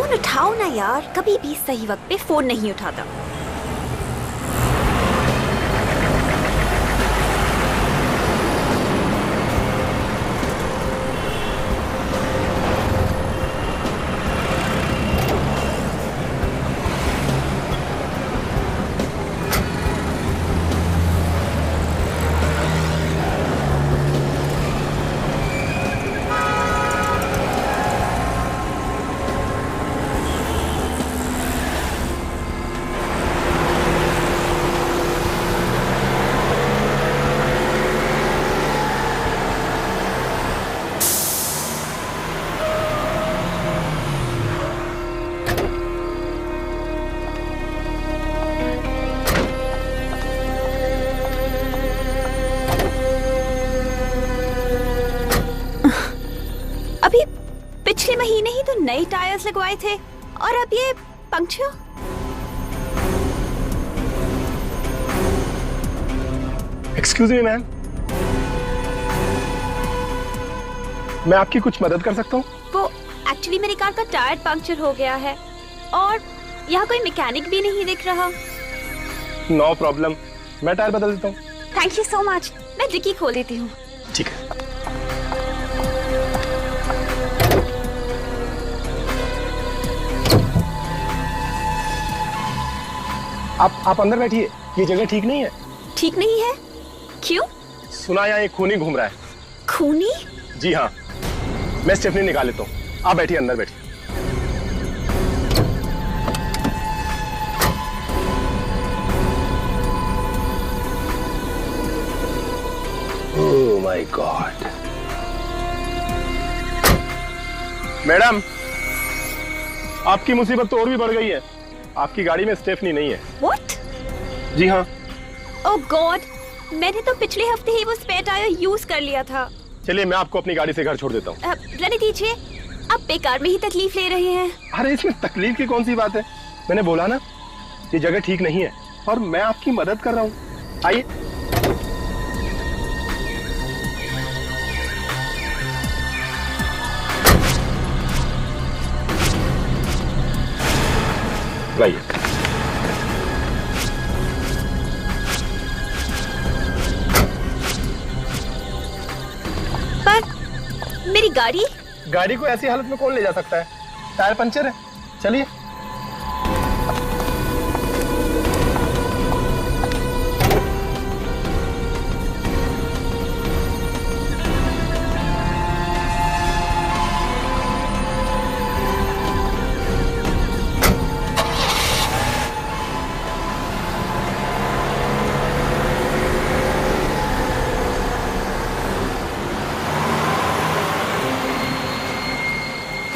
Phone उठाओ ना यार, कभी भी सही वक्त पे फोन नहीं उठाता। अभी पिछले महीने ही तो नए टायर्स लगवाए थे और अब ये पंक्चर। एक्सक्यूज मी मैम, मैं आपकी कुछ मदद कर सकता हूँ? वो एक्चुअली मेरी कार का टायर पंक्चर हो गया है और यहाँ कोई मैकेनिक भी नहीं दिख रहा। नो प्रॉब्लम, मैं टायर बदल देता हूँ। थैंक यू सो मच, मैं डिक्की खोल देती हूँ। ठीक है। आप अंदर बैठिए, ये जगह ठीक नहीं है। ठीक नहीं है? क्यों? सुना यहाँ एक खूनी घूम रहा है। खूनी? जी हाँ, मैं स्टेफनी निकाल लेता हूँ, आप बैठिए, अंदर बैठिए। ओह माय गॉड। मैडम, आपकी मुसीबत तो और भी बढ़ गई है। आपकी गाड़ी में स्टेफनी नहीं है। What? जी हाँ। ओह गॉड, मैंने तो पिछले हफ्ते ही वो स्पेयर टायर यूज कर लिया था। चलिए मैं आपको अपनी गाड़ी से घर छोड़ देता हूँ। रहने दीजिए, आप बेकार में ही तकलीफ ले रहे हैं। अरे इसमें तकलीफ की कौन सी बात है? मैंने बोला ना, ये जगह ठीक नहीं है और मैं आपकी मदद कर रहा हूँ। आइए। लाइए। पर मेरी गाड़ी? गाड़ी को ऐसी हालत में कौन ले जा सकता है? टायर पंचर है। चलिए।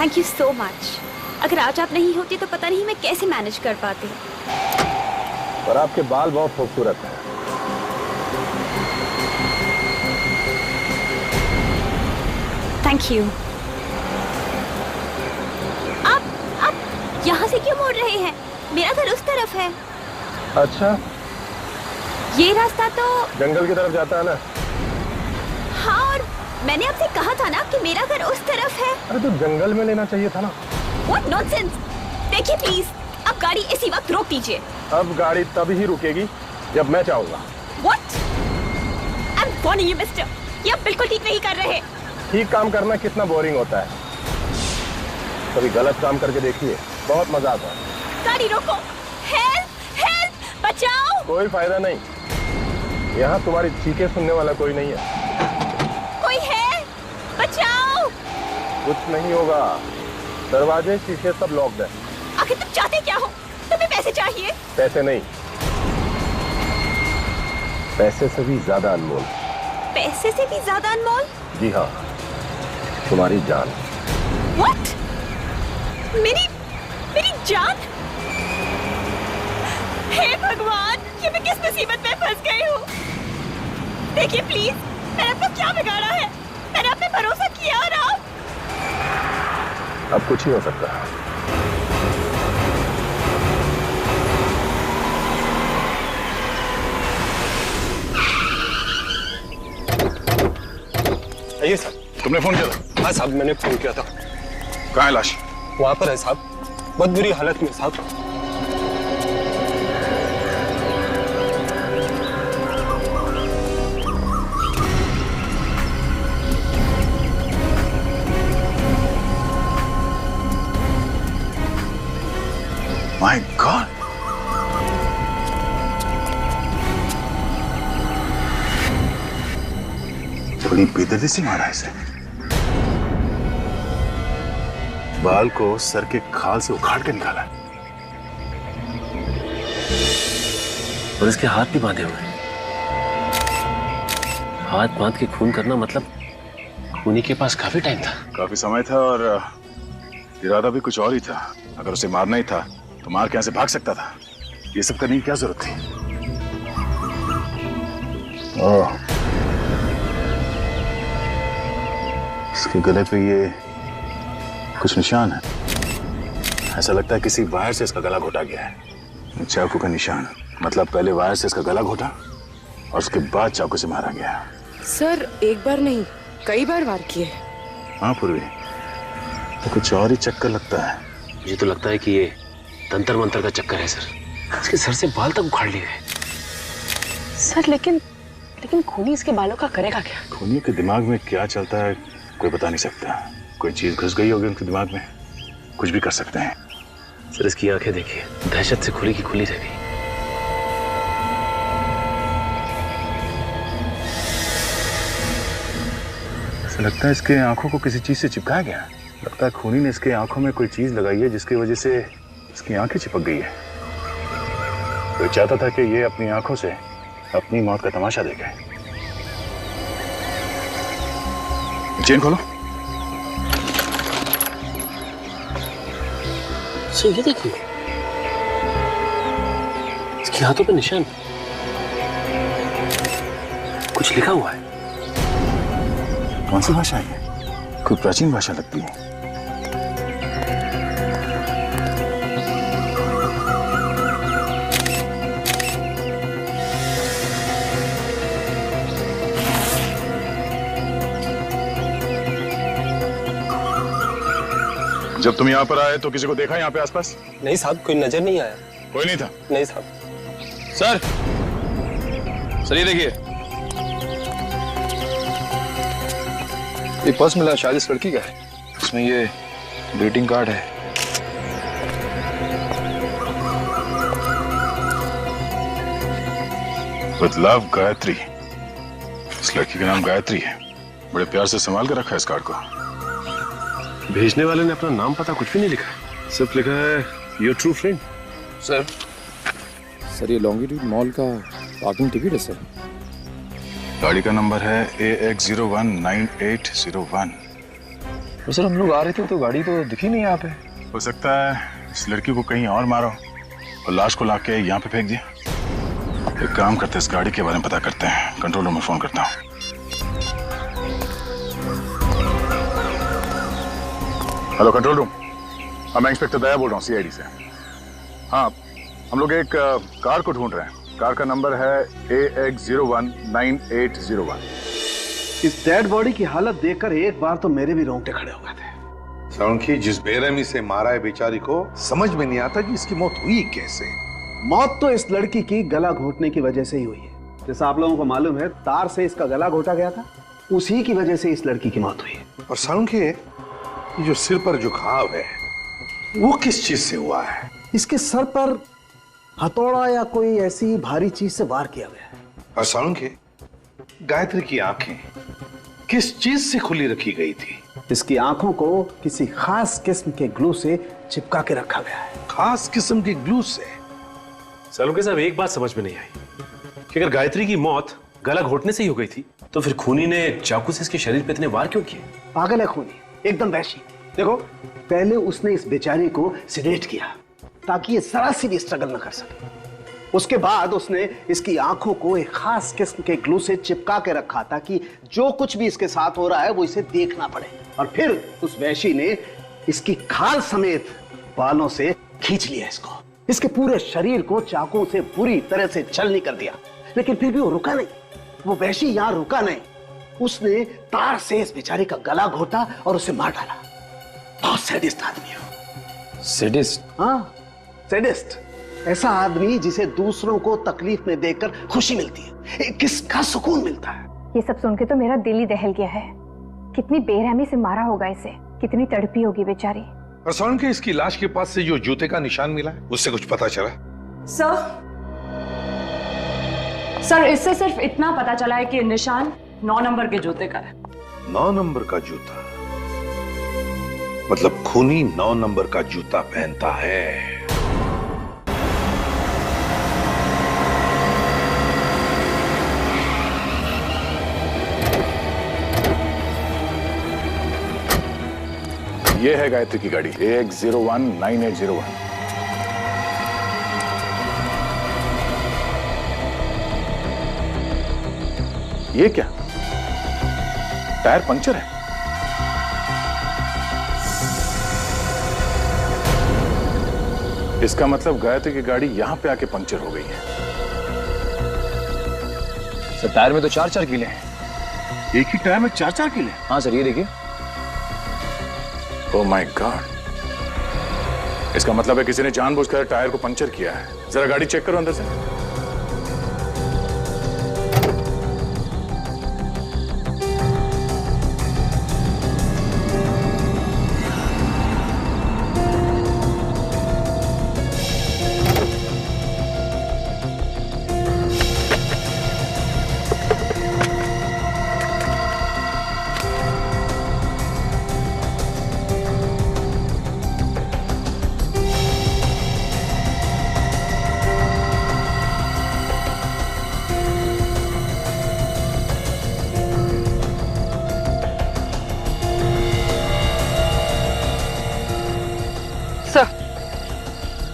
Thank you so much. अगर आज आप नहीं होती तो पता नहीं मैं कैसे मैनेज कर पाती। पर आपके बाल बहुत खूबसूरत हैं। Thank you. आप यहाँ से क्यों मुड़ रहे हैं? मेरा घर उस तरफ है। अच्छा, ये रास्ता तो जंगल की तरफ जाता है ना? हाँ, और मैंने आपसे कहा था ना कि मेरा घर उस तरफ है। अरे तो जंगल में लेना चाहिए था ना। What nonsense! देखिए प्लीज, अब गाड़ी इसी वक्त रोक दीजिए। अब गाड़ी तब ही रुकेगी जब मैं चाहूंगा। What? I'm warning you, mister. ये आप बिल्कुल ठीक नहीं कर रहे। ठीक काम करना कितना बोरिंग होता है। कभी गलत काम करके देखिए, बहुत मजा आता है। गाड़ी रोको। Help! Help! बचाओ! कोई फायदा नहीं, यहाँ तुम्हारी चीखें सुनने वाला कोई नहीं है। कोई है? बचाओ! कुछ नहीं होगा, दरवाजे शीशे सब लॉक्ड है। आखिर तुम चाहते क्या हो? तुम्हें पैसे चाहिए? पैसे नहीं, पैसे से भी ज्यादा अनमोल। पैसे से भी ज्यादा अनमोल? जी हाँ, तुम्हारी जान। What? मेरी जान? हे भगवान, ये मैं किस मुसीबत में फंस गई हूँ? देखिए प्लीज, मैंने आपको क्या बिगाड़ा है? मैंने आप पे भरोसा किया और आप? अब कुछ नहीं हो सकता। सर, तुमने फोन किया था? हाँ साहब, मैंने फोन किया था। कहाँ है लाश? वहां पर है साहब। बहुत बुरी हालत में साहब। My God! बड़ी बेदर्दी से मारा है इसे। बाल को सर के खाल से उखाड़ के निकाला और इसके हाथ भी बांधे हुए हैं। हाथ बांध के खून करना मतलब खूनी के पास काफी टाइम था। काफी समय था और इरादा भी कुछ और ही था। अगर उसे मारना ही था तो मार के यहां से भाग सकता था। ये सब करने की क्या जरूरत थी? ओह, इसके गले पे ये कुछ निशान है। ऐसा लगता है किसी वायर से इसका गला घोटा गया है। चाकू का निशान, मतलब पहले वायर से इसका गला घोटा और उसके बाद चाकू से मारा गया। सर एक बार नहीं कई बार वार किए। हाँ पूर्वी, तो कुछ और ही चक्कर लगता है। मुझे तो लगता है कि ये तंत्र मंत्र का चक्कर है सर। इसके सर से बाल तक उखाड़ लिए गए। सर लेकिन खूनी इसके बालों का करेगा क्या? खूनी के दिमाग में क्या चलता है कोई बता नहीं सकता। कोई चीज घुस गई होगी उनके दिमाग में, कुछ भी कर सकते हैं। सर इसकी आंखें देखिए, दहशत से खुली की खुली रह गई। ऐसा लगता है इसके आंखों को किसी चीज से चिपकाया गया। लगता है खूनी ने इसके आंखों में कोई चीज लगाई है जिसकी वजह से इसकी आंखें चिपक गई है। कोई चाहता था कि ये अपनी आंखों से अपनी मौत का तमाशा देखे। चेन खोलो। सर ये देखिए, इसके हाथों पे निशान, कुछ लिखा हुआ है। कौन सी भाषा है? कोई प्राचीन भाषा लगती है। जब तुम यहाँ पर आए तो किसी को देखा यहाँ पे आसपास? नहीं साहब, कोई नजर नहीं आया। कोई नहीं था? नहीं साहब। सर ये देखिए, ये पर्स मिला शायद इस लड़की का है। इसमें ये ग्रीटिंग कार्ड है। With love Gayatri. इस लड़की का नाम गायत्री है। बड़े प्यार से संभाल के रखा है इस कार्ड को। भेजने वाले ने अपना नाम पता कुछ भी नहीं लिखा है, सिर्फ लिखा है योर ट्रू फ्रेंड। सर ये लॉन्गिट्यूड मॉल का पार्किंग टिकट है सर। गाड़ी का नंबर है AX019801। तो सर हम लोग आ रहे थे तो गाड़ी तो दिखी नहीं यहाँ पे। हो सकता है इस लड़की को कहीं और मारो और लाश को लाके यहाँ पे फेंक दिया। एक काम करते हैं, इस गाड़ी के बारे में पता करते हैं। कंट्रोल रूम में फोन करता हूँ। हेलो कंट्रोल रूम, हाँ मैं इंस्पेक्टर दया बोल रहा हूँ CID से। हाँ हम लोग एक कार को ढूंढ रहे हैं। कार का नंबर है AX019801। इस डेड बॉडी की हालत देखकर एक बार तो मेरे भी रोंगटे खड़े हो गए थे। सालुंखी जिस बेरहमी से मारा है बेचारी को, समझ में नहीं आता कि इसकी मौत हुई कैसे। मौत तो इस लड़की की गला घोटने की वजह से ही हुई है। जैसा आप लोगों को मालूम है, तार से इसका गला घोटा गया था, उसी की वजह से इस लड़की की मौत हुई है। और सालुंखी, ये जो सिर पर जो घाव है वो किस चीज से हुआ है? इसके सर पर हथौड़ा या कोई ऐसी भारी चीज से वार किया गया है। और सालुंखी, गायत्री की आंखें किस चीज से खुली रखी गई थी? इसकी आंखों को किसी खास किस्म के ग्लू से चिपका के रखा गया है। खास किस्म के ग्लू से? सालुंखे साहब एक बात समझ में नहीं आई कि अगर गायत्री की मौत गला घोटने से ही हो गई थी तो फिर खूनी ने चाकू से इसके शरीर पे इतने वार क्यों किए? पागल है खूनी, एकदम वैशी। देखो, पहले उसने इस बेचारी को सिडेट किया ताकि ये जरा सी भी स्ट्रगल न कर सके। उसके बाद उसने इसकी आंखों को एक खास किस्म के ग्लू से चिपका के रखा ताकि जो कुछ भी इसके साथ हो रहा है वो इसे देखना पड़े। और फिर उस वैशी ने इसकी खाल समेत बालों से खींच लिया इसको। इसके पूरे शरीर को चाकू से बुरी तरह से छलनी कर दिया। लेकिन फिर भी वो रुका नहीं। वो वैशी यहां रुका नहीं, उसने तार से इस बेचारे का गला घोटा और उसे मार डाला। बहुत सैडिस्ट आदमी हो। सैडिस्ट? हाँ, सैडिस्ट। ऐसा आदमी जिसे दूसरों को तकलीफ में देखकर खुशी मिलती है, किसका सुकून मिलता है। ये सब सुन के तो मेरा दिल ही दहल गया है। कितनी बेरहमी से मारा होगा इसे, कितनी तड़पी होगी बेचारी। और सुन के इसकी लाश के पास से जो जूते का निशान मिला है उससे कुछ पता चला? सर इससे सिर्फ इतना पता चला है कि निशान 9 नंबर के जूते का है। 9 नंबर का जूता? मतलब खूनी 9 नंबर का जूता पहनता है। ये है गायत्री की गाड़ी AX019801। ये क्या, टायर पंक्चर है? इसका मतलब गायत्री की गाड़ी यहां पे आके पंक्चर हो गई है। सर टायर में तो 4-4 कीले हैं। एक ही टायर में 4-4 कीले? हाँ सर, ये देखिए। ओह माय गॉड, इसका मतलब है किसी ने जानबूझकर टायर को पंक्चर किया है। जरा गाड़ी चेक करो अंदर से।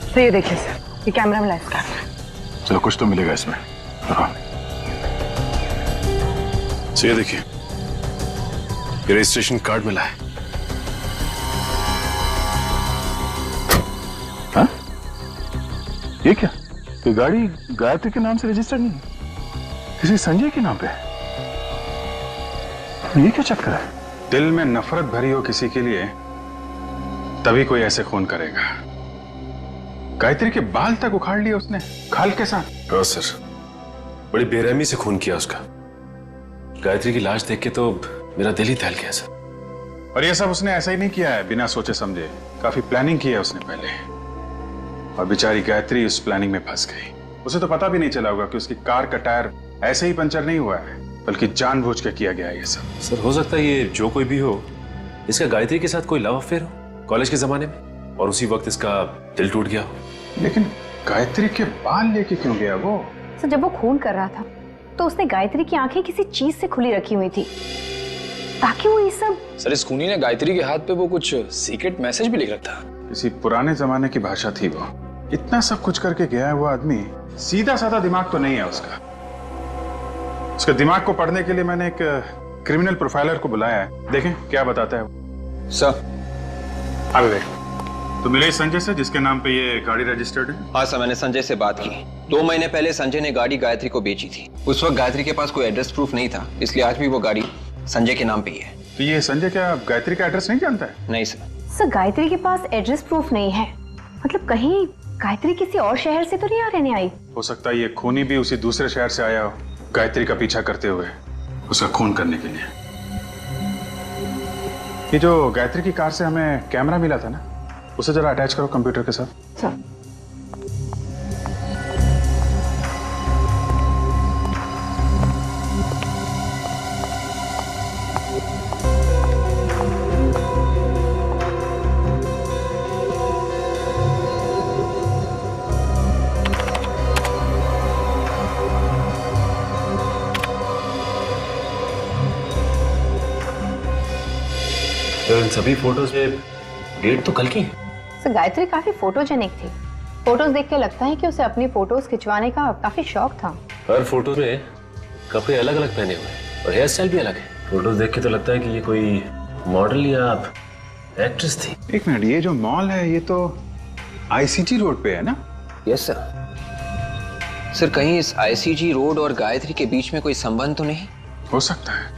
तो ये देखिए सर, ये कैमरा में लाइव कर रहा है। चलो कुछ तो मिलेगा इसमें। हाँ, ये देखिए, ये रजिस्ट्रेशन कार्ड मिला है। हाँ? ये क्या, ये गाड़ी गायत्री के नाम से रजिस्टर्ड नहीं है, किसी संजय के नाम पे है। ये क्या चक्कर है? दिल में नफरत भरी हो किसी के लिए तभी कोई ऐसे खून करेगा। गायत्री के बाल तक उखाड़ लिए उसने खाल के साथ। हाँ सर, बड़ी बेरहमी से खून किया उसका। गायत्री की लाश देख के तो मेरा दिल ही दहल गया सर। और ये सब उसने ऐसा ही नहीं किया है बिना सोचे समझे, काफी प्लानिंग की है उसने पहले। और बेचारी गायत्री उस प्लानिंग में फंस गई। उसे तो पता भी नहीं चला होगा कि उसकी कार का टायर ऐसे ही पंचर नहीं हुआ है, बल्कि जानबूझ के किया गया है ये सब। सर हो सकता है ये जो कोई भी हो, इसका गायत्री के साथ कोई लव अफेयर हो कॉलेज के जमाने में, और उसी वक्त इसका दिल टूट गया हो। लेकिन गायत्री के बाल लेके क्यों गया वो? सर जब वो खून कर रहा था तो उसने गायत्री की आंखें किसी चीज से खुली रखी हुई थी ताकि वो ये सब। सर इस खूनी ने गायत्री के हाथ पे वो कुछ सीक्रेट मैसेज भी लिख रखा था। किसी पुराने जमाने की भाषा थी वो। इतना सब कुछ करके गया है वो आदमी, सीधा साधा दिमाग तो नहीं है उसका। उसके दिमाग को पढ़ने के लिए मैंने एक क्रिमिनल प्रोफाइलर को बुलाया है, देखें क्या बताता है वो। सर आगे देख। तो मिले संजय से जिसके नाम पे ये गाड़ी रजिस्टर्ड है? हाँ सर, मैंने संजय से बात की। 2 महीने पहले संजय ने गाड़ी गायत्री को बेची थी। उस वक्त गायत्री के पास कोई एड्रेस प्रूफ नहीं था, इसलिए आज भी वो गाड़ी संजय के नाम पे ही है। तो ये संजय क्या गायत्री का एड्रेस नहीं जानता है? नहीं सर। सर गायत्री के पास एड्रेस प्रूफ नहीं है, मतलब कहीं गायत्री किसी और शहर से तो नहीं आ रहने आई? हो सकता है ये खूनी भी उसी दूसरे शहर से आया हो, गायत्री का पीछा करते हुए उसका खून करने के लिए। ये जो गायत्री की कार से हमें कैमरा मिला था ना, उसे जरा अटैच करो कंप्यूटर के साथ। सर तो इन सभी फोटोज में डेट तो कल की है। सर गायत्री काफी फोटोजेनिक थी। फोटोज देख के लगता है कि उसे अपनी फोटोज खिंचवाने का काफी शौक था। हर फोटो में कपड़े अलग अलग पहने हुए हैं और हेयर स्टाइल भी अलग है। फोटोज देख के तो लगता है कि ये कोई मॉडल या एक्ट्रेस थी। एक मिनट, ये जो मॉल है ये तो आईसीजी रोड पे है ना? Yes sir. सर कहीं इस आईसीजी रोड और गायत्री के बीच में कोई संबंध तो नहीं? हो सकता है,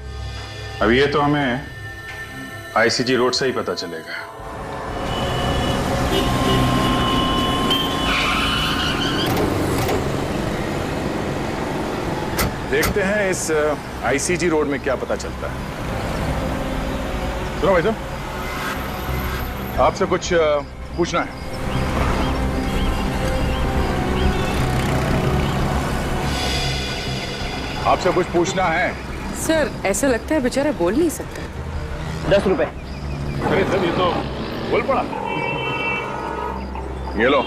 अब ये तो हमें आईसीजी रोड से ही पता चलेगा। देखते हैं इस आईसीजी रोड में क्या पता चलता है। सुनो भाई साहब, आपसे कुछ पूछना है। आपसे कुछ पूछना है। सर ऐसा लगता है बेचारा बोल नहीं सकता। 10 रुपए। अरे सर ये तो बोल पड़ा। ये लो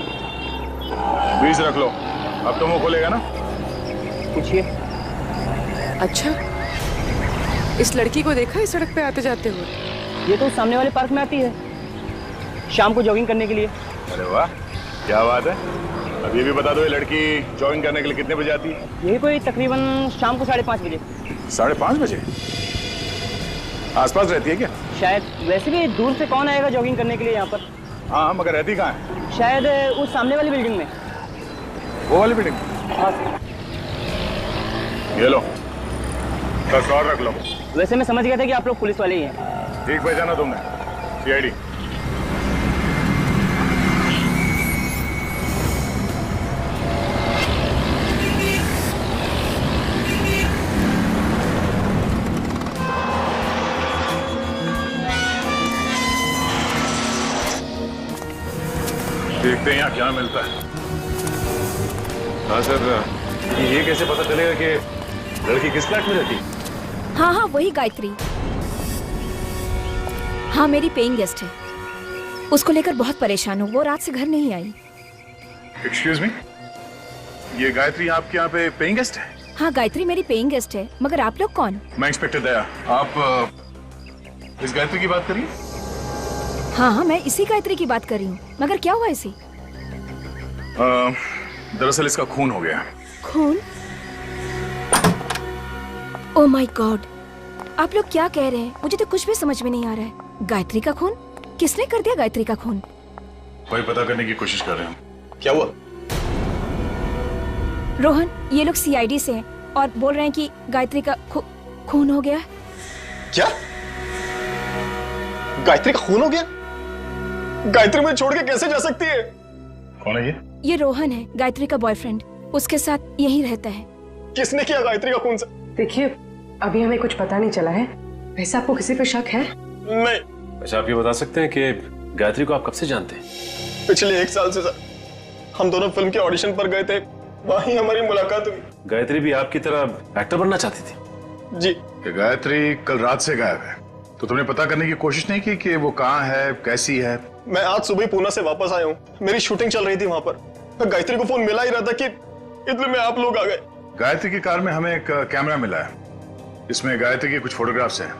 20 रख लो। अब तो मुंह खोलेगा ना। पूछिए। अच्छा, इस लड़की को देखा है सड़क पे आते जाते हुए? ये तो सामने वाले पार्क में आती है शाम को जॉगिंग करने के लिए। अरे वाह, क्या बात है। अब ये भी बता दो, ये लड़की जॉगिंग करने के लिए कितने बजे आती है? यही कोई तकरीबन शाम को 5:30 बजे। 5:30 बजे? आसपास रहती है क्या? शायद। वैसे भी दूर से कौन आएगा जॉगिंग करने के लिए यहाँ पर। हाँ, मगर रहती कहाँ है? शायद उस सामने वाली बिल्डिंग में। वो वाली बिल्डिंग? हाँ। ये लो 10 और रख लो। वैसे मैं समझ गया था कि आप लोग पुलिस वाले ही हैं। ठीक पहचाना तुमने, सीआईडी। देखते हैं यहाँ क्या मिलता है। हाँ सर, ये कैसे पता चलेगा कि लड़की किस फ्लैट में रहती है? हाँ वही गायत्री। हाँ मेरी पेइंग गेस्ट है। उसको लेकर बहुत परेशान हूँ, वो रात से घर नहीं आई। एक्सक्यूज मी, ये गायत्री आपके यहाँ पे पेइंग गेस्ट है? हाँ गायत्री मेरी पेइंग गेस्ट है, मगर आप लोग कौन? मैं इंस्पेक्टर दया। आप इस गायत्री की बात करिए? हाँ मैं इसी गायत्री की बात कर रही हूँ, मगर क्या हुआ इसी? दरअसल इसका खून हो गया। खून? ओह माय गॉड, आप लोग क्या कह रहे हैं? मुझे तो कुछ भी समझ में नहीं आ रहा है। गायत्री का खून? किसने कर दिया गायत्री का खून? वही पता करने की कोशिश कर रहे हैं। क्या हुआ? रोहन, ये लोग सीआईडी से हैं और बोल रहे हैं कि गायत्री का खून हो गया। क्या? गायत्री का खून हो गया? गायत्री मुझे छोड़ के कैसे जा सकती है? कौन है ये? ये रोहन है, गायत्री का बॉयफ्रेंड। उसके साथ यहीं रहता है। किसने किया गायत्री का खून से? देखिए अभी हमें कुछ पता नहीं चला है। वैसे आपको किसी पे शक है? नहीं। अच्छा, आप ये बता सकते हैं कि गायत्री को आप कब से जानते हैं? पिछले 1 साल से सर। हम दोनों फिल्म के ऑडिशन पर गए थे, वहीं हमारी मुलाकात हुई। गायत्री भी आपकी तरह एक्टर बनना चाहती थी? जी। गायत्री कल रात से गायब है, तो तुमने पता करने की कोशिश नहीं की कि वो कहाँ है, कैसी है? मैं आज सुबह पूना से वापस आया हूँ। मेरी शूटिंग चल रही थी वहां पर। गायत्री को फोन मिला ही रहा था कि इतने में आप लोग आ गए। गायत्री की कार में हमें एक कैमरा मिला है, इसमें गायत्री की कुछ फोटोग्राफ्स हैं।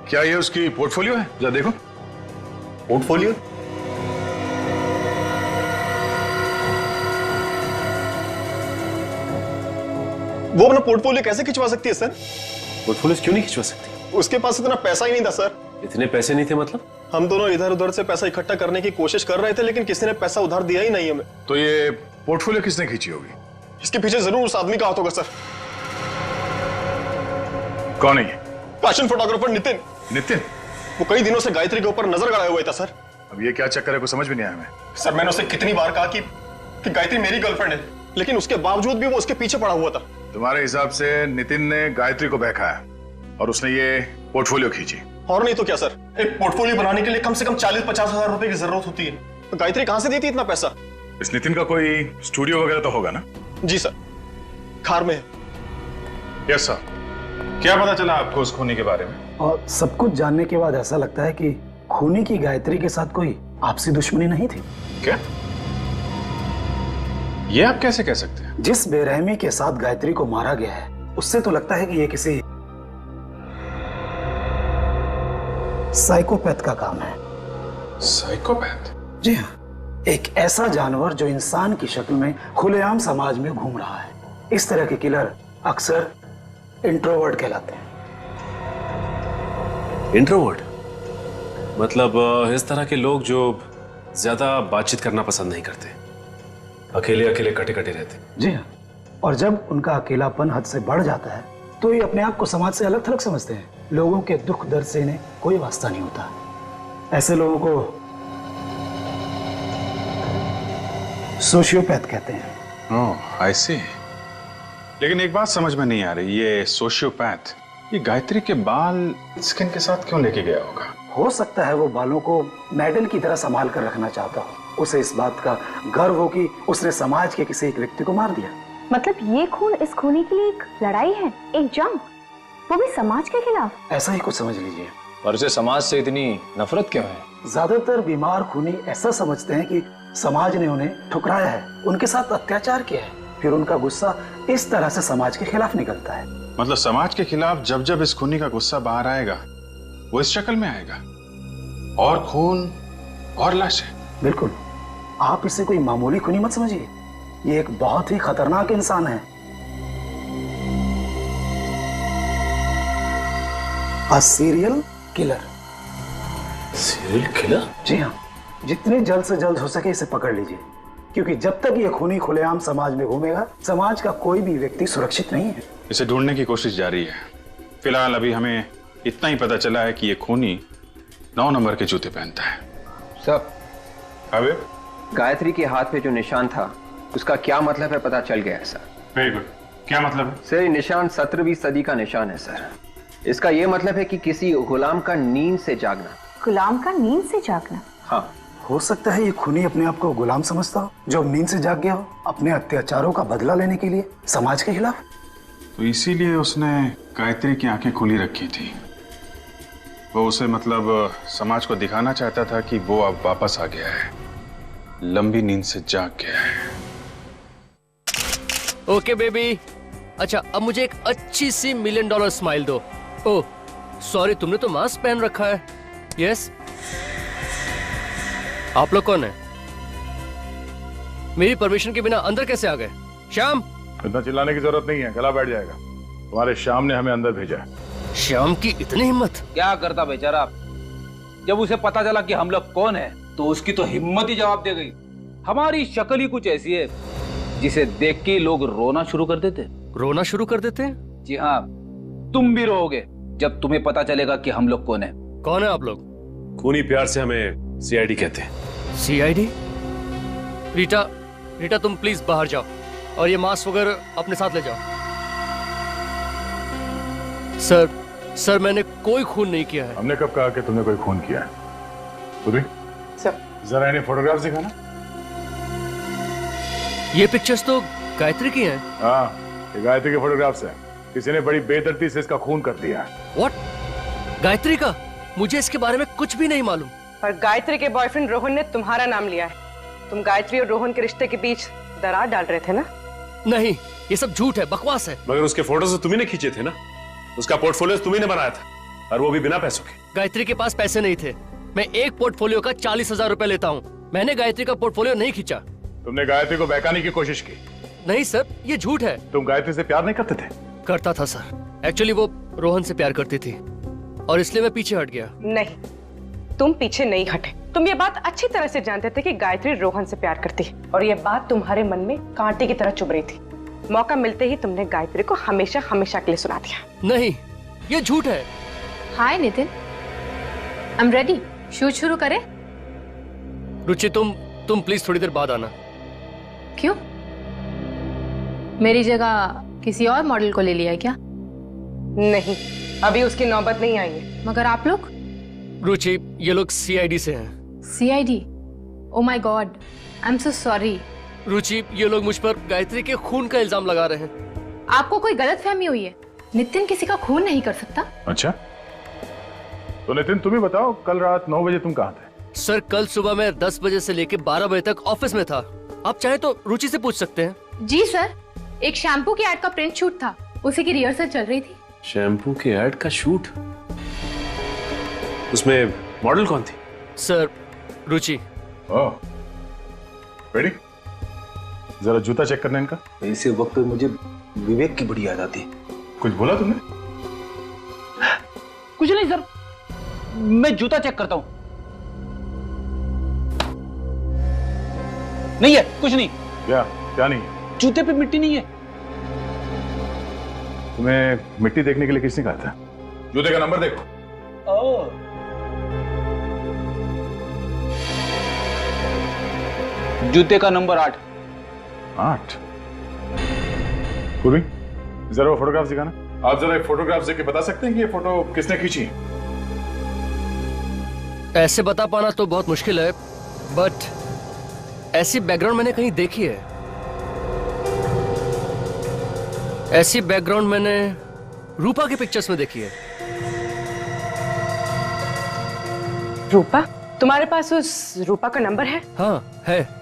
क्या ये उसकी पोर्टफोलियो है? जरा देखो। पोर्टफोलियो? वो अपना पोर्टफोलियो कैसे खिंचवा सकती है सर? पोर्टफोलियो क्यों नहीं खिंचवा सकती? उसके पास इतना पैसा ही नहीं था सर। इतने पैसे नहीं थे मतलब? हम दोनों इधर उधर से पैसा इकट्ठा करने की कोशिश कर रहे थे, लेकिन किसी ने पैसा उधार दिया ही नहीं हमें। तो ये पोर्टफोलियो किसने खींची होगी? इसके पीछे जरूर उस आदमी का हाथ होगा सर। कौन है ये? Fashion photographer Nitin. नितिन? वो कई दिनों से गायत्री के ऊपर नजर गड़ाया हुआ था सर। अब ये क्या चक्कर है, कुछ समझ में नहीं आया हमें। सर मैंने उसे कितनी बार कहा कि गायत्री मेरी गर्लफ्रेंड है, लेकिन उसके बावजूद भी वो उसके पीछे पड़ा हुआ था। तुम्हारे हिसाब से नितिन ने गायत्री को बहकाया और उसने ये पोर्टफोलियो खींची? और नहीं तो क्या सर, एक पोर्टफोलियो बनाने के लिए कम से कम 40-50 हजार रुपए की जरूरत होती है। तो गायत्री कहां से देती इतना पैसा? इस नितिन का कोई स्टूडियो वगैरह तो होगा ना? जी सर, खार में है। Yes sir. क्या पता चला आपको उस खूनी के बारे में? और सब कुछ जानने के बाद ऐसा लगता है कि खूनी की गायत्री के साथ कोई आपसी दुश्मनी नहीं थी। क्या? ये आप कैसे कह सकते हैं? जिस बेरहमी के साथ गायत्री को मारा गया है, उससे तो लगता है कि ये किसी साइकोपैथ का काम है। साइकोपैथ? जी हाँ, एक ऐसा जानवर जो इंसान की शक्ल में खुलेआम समाज में घूम रहा है। इस तरह के किलर अक्सर इंट्रोवर्ट कहलाते हैं। इंट्रोवर्ट मतलब इस तरह के लोग जो ज्यादा बातचीत करना पसंद नहीं करते, अकेले अकेले कटे कटे रहते। जी हाँ, और जब उनका अकेलापन हद से बढ़ जाता है तो ये अपने आप को समाज से अलग थलग समझते हैं। लोगों के दुख दर्द से इन्हें कोई वास्ता नहीं होता। ऐसे लोगों को सोशियोपैथ कहते हैं। ओह, आई सी। लेकिन एक बात समझ में नहीं आ रही, ये सोशियोपैथ ये गायत्री के बाल स्किन के साथ क्यों लेके गया होगा? हो सकता है वो बालों को मेडल की तरह संभाल कर रखना चाहता हो। उसे इस बात का गर्व हो कि उसने समाज के किसी एक व्यक्ति को मार दिया। मतलब ये खून इस खूनी के लिए एक लड़ाई है, एक जंग, वो भी समाज के खिलाफ। ऐसा ही कुछ समझ लीजिए। और उसे समाज से इतनी नफरत क्यों है? ज्यादातर बीमार खूनी ऐसा समझते हैं कि समाज ने उन्हें ठुकराया है, उनके साथ अत्याचार किया है, फिर उनका गुस्सा इस तरह से समाज के खिलाफ निकलता है। मतलब समाज के खिलाफ जब जब इस खूनी का गुस्सा बाहर आएगा वो इस शक्ल में आएगा, और खून और लाशें। बिल्कुल, आप इसे कोई मामूली खूनी मत समझिए, ये एक बहुत ही खतरनाक इंसान है। A serial killer. Serial killer? जी हाँ, जितने जल्द से जल्द हो सके इसे पकड़ लीजिए, क्योंकि जब तक ये खूनी खुलेआम समाज में घूमेगा, समाज का कोई भी व्यक्ति सुरक्षित नहीं है। इसे ढूंढने की कोशिश जारी है। फिलहाल अभी हमें इतना ही पता चला है कि ये खूनी 9 नंबर के जूते पहनता है। सर, अबे गायत्री के हाथ पे जो निशान था उसका क्या मतलब है पता चल गया है सर। वेरी गुड, क्या मतलब है? सर, ये निशान 17वीं सदी का निशान है सर। इसका ये मतलब है कि किसी गुलाम का नींद से जागना। गुलाम का नींद से जागना? हाँ, हो सकता है ये खूनी अपने आप को गुलाम समझता हो, जो नींद से जाग गया हो अपने अत्याचारों का बदला लेने के लिए समाज के खिलाफ। तो इसीलिए उसने गायत्री की आंखें खुली रखी थी। वो उसे मतलब समाज को दिखाना चाहता था कि वो अब वापस आ गया है, लंबी नींद से जाग गया है। ओके बेबी, अच्छा अब मुझे एक अच्छी सी $1 मिलियन स्माइल दो। ओह सॉरी, तुमने तो मास्क पहन रखा है। यस, आप लोग कौन है? मेरी परमिशन के बिना अंदर कैसे आ गए? श्याम, इतना चिल्लाने की जरूरत नहीं है, गला बैठ जाएगा। तुम्हारे श्याम ने हमें अंदर भेजा है। श्याम की इतनी हिम्मत? क्या करता बेचारा, जब उसे पता चला कि हम लोग कौन है तो उसकी तो हिम्मत ही जवाब दे गई। हमारी शक्ल ही कुछ ऐसी है जिसे देख के लोग रोना शुरू कर देते। रोना शुरू कर देते हैं? जी हाँ, तुम भी रोओगे जब तुम्हें पता चलेगा कि हम लोग कौन है। कौन है आप लोग? खूनी प्यार से हमें सीआईडी कहते हैं। सीआईडी? रीटा तुम प्लीज बाहर जाओ और ये मास्क वगैरह अपने साथ ले जाओ। सर मैंने कोई खून नहीं किया है। हमने कब कहा कि तुमने कोई खून किया है? सर जरा इन्हें फोटोग्राफ दिखाना। ये पिक्चर्स तो गायत्री की हैं। हाँ, ये गायत्री के फोटोग्राफ्स हैं। किसी ने बड़ी बेदर्दी से इसका खून कर दिया है। व्हाट? गायत्री का? मुझे इसके बारे में कुछ भी नहीं मालूम। पर गायत्री के बॉयफ्रेंड रोहन ने तुम्हारा नाम लिया है। तुम गायत्री और रोहन के रिश्ते के बीच दरार डाल रहे थे ना? नहीं, ये सब झूठ है, बकवास है। मगर उसके फोटोज तो तुम्ही ने खींचे थे ना, उसका पोर्टफोलियो तुम्ही ने बनाया था, और वो भी बिना पैसों के। गायत्री के पास पैसे नहीं थे। मैं एक पोर्टफोलियो का 40,000 रुपए लेता हूँ। मैंने गायत्री का पोर्टफोलियो नहीं खींचा। तुमने गायत्री को बहकाने की कोशिश की? नहीं सर, ये झूठ है। तुम गायत्री से प्यार नहीं करते थे? करता था सर। एक्चुअली वो रोहन से प्यार करती थी और इसलिए मैं पीछे हट गया। नहीं, तुम पीछे नहीं हटे। तुम ये बात अच्छी तरह से जानते थे कि गायत्री रोहन से प्यार करती है, और ये बात तुम्हारे मन में कांटे की तरह चुभ रही थी। मौका मिलते ही तुमने गायत्री को हमेशा हमेशा के लिए सुना दिया। नहीं, ये झूठ है। Hi Nitin, I am ready. Shoot शुरू करें? रुचि, तुम प्लीज थोड़ी देर बाद आना। क्यों? मेरी जगह किसी और मॉडल को ले लिया है क्या? नहीं, अभी उसकी नौबत नहीं आई है। मगर आप लोग? रुचि, ये लोग सीआईडी से हैं। CID? Oh my god, I am so sorry. Ruchi, ये लोग मुझ पर गायत्री के खून का इल्जाम लगा रहे हैं। आपको कोई गलतफहमी हुई है। नितिन किसी का खून नहीं कर सकता। अच्छा, तो नितिन तुम ही बताओ, कल रात 9 बजे तुम कहाँ थे? सर, कल सुबह मैं 10 बजे से लेकर 12 बजे तक ऑफिस में था। आप चाहे तो रुचि से पूछ सकते हैं। जी सर, एक शैम्पू की एड का प्रिंट शूट था, उसी की रिहर्सल चल रही थी। शैम्पू के ऐड का शूट? उसमें मॉडल कौन थी? सर, रुचि। ओह, रेडी? जरा जूता चेक करना इनका। ऐसे वक्त पे मुझे विवेक की बड़ी याद आती है। कुछ बोला तुमने? कुछ नहीं सर, मैं जूता चेक करता हूं। नहीं है, कुछ नहीं। क्या नहीं है? जूते पे मिट्टी नहीं है। तुम्हें मिट्टी देखने के लिए किसने कहा था? जूते का नंबर देखो। जूते का नंबर 8। 8? पूर्वी, जरा वो फोटोग्राफ दिखाना। आप जरा एक फोटोग्राफ देख के बता सकते हैं कि ये फोटो किसने खींची? ऐसे बता पाना तो बहुत मुश्किल है, बट ऐसी बैकग्राउंड मैंने कहीं देखी है। ऐसी बैकग्राउंड मैंने रूपा के पिक्चर्स में देखी है। रूपा? तुम्हारे पास उस रूपा का नंबर है? हाँ है।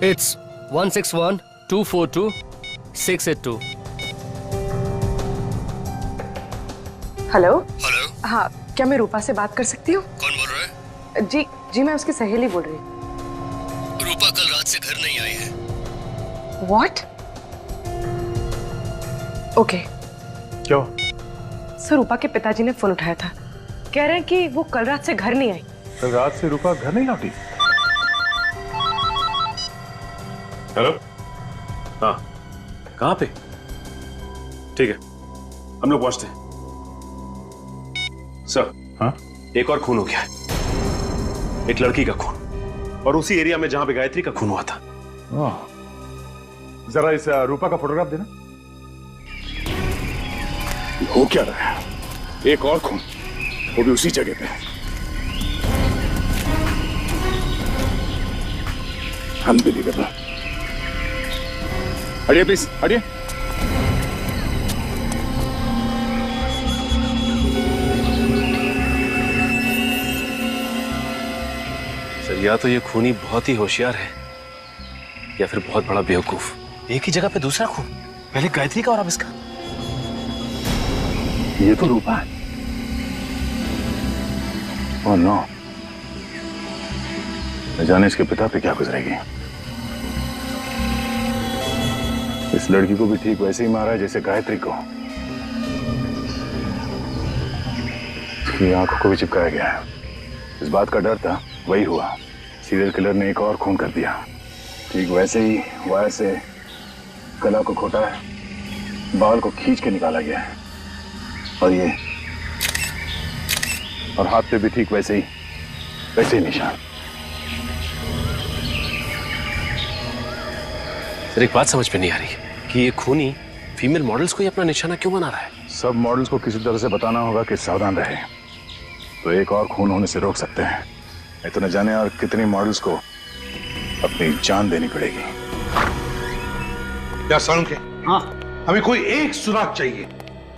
It's 161-242-682। हेलो। हाँ, क्या मैं रूपा से बात कर सकती हूँ? कौन बोल रहा है? जी मैं उसकी सहेली बोल रही हूँ। रूपा कल रात से घर नहीं आई है। What? ओके। क्यों? सर, रूपा के पिताजी ने फोन उठाया था, कह रहे हैं कि वो कल रात से घर नहीं आई। कल रात से रूपा घर नहीं लौटी? हेलो। हाँ, कहाँ पे? ठीक है, हम लोग पहुंचते हैं। सर। हाँ? एक और खून हो गया है, एक लड़की का खून, और उसी एरिया में जहां पे गायत्री का खून हुआ था। जरा इस रूपा का फोटोग्राफ देना। हो क्या रहा है? एक और खून, वो भी उसी जगह पे। अनबिलीवेबल। हटिए प्लीज, हटिए। सर, या तो ये खूनी बहुत ही होशियार है या फिर बहुत बड़ा बेवकूफ। एक ही जगह पे दूसरा खून, पहले गायत्री का और अब इसका। ये तो रूपा है। ओह नो, न जाने इसके पिता पे क्या गुजरेगी। इस लड़की को भी ठीक वैसे ही मारा है जैसे गायत्री को। उसकी आंखों को भी चिपकाया गया है। इस बात का डर था, वही हुआ। सीरियल किलर ने एक और खून कर दिया। ठीक वैसे ही वायर से गला को खोटा है, बाल को खींच के निकाला गया है, और ये और हाथ पे भी ठीक वैसे ही निशान। सर, एक बात समझ में नहीं आ रही कि ये खूनी फीमेल मॉडल्स को ही अपना निशाना क्यों बना रहा है? सब मॉडल्स को किसी तरह से बताना होगा कि सावधान रहे, तो एक और खून होने से रोक सकते हैं। नहीं तो न जाने और कितनी मॉडल्स को अपनी जान देनी पड़ेगी। क्या सालुंखे? हाँ, हमें कोई एक सुराग चाहिए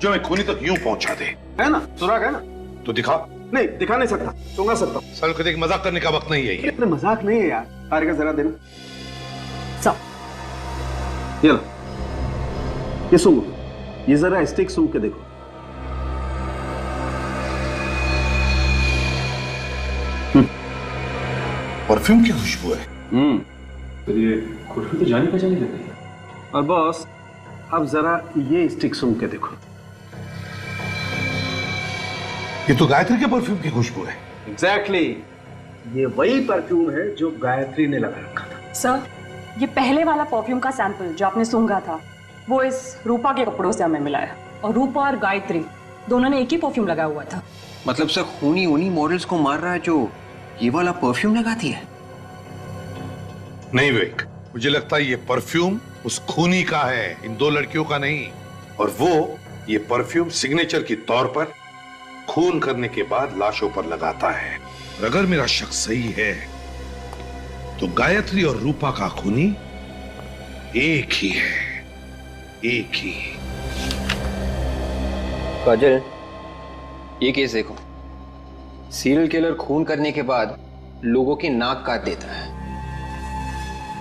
जो हमें खूनी तक यूं पहुंचा दे। है ना, सुराग है ना? तो दिखा। नहीं, दिखा नहीं सकता, सुंगा सकता हूँ। सालुंखे, देख, मजाक करने का वक्त नहीं है ये। इतने मजाक नहीं है यार। तारिका जरा देना। सब ये लो, ये सूंघो, ये जरा स्टिक सूंघ के देखो। परफ्यूम की खुशबू है। तो ये खुशबू तो जानी पहचानी लग रही है। और बॉस, अब जरा ये स्टिक सूंघ के देखो। ये तो गायत्री के परफ्यूम की खुशबू है। एग्जैक्टली, ये वही परफ्यूम है जो गायत्री ने लगा रखा था। सर, ये पहले वाला परफ्यूम का सैंपल जो आपने सूंघा था, वो इस रूपा के कपड़ों से हमें मिला है, और रूपा और गायत्री दोनों ने एक ही परफ्यूम लगाया हुआ था। मतलब सर, खूनी उन्हीं मॉडल्स को मार रहा है जो ये वाला परफ्यूम लगाती है? नहीं विवेक, मुझे लगता है ये परफ्यूम उस खूनी का है, इन दो लड़कियों का नहीं। और वो ये परफ्यूम सिग्नेचर के तौर पर खून करने के बाद लाशों पर लगाता है। और अगर मेरा शक सही है तो गायत्री और रूपा का खूनी एक ही है, एक ही। काजल, ये केस देखो। सीरियल किलर खून करने के बाद लोगों की नाक काट देता है।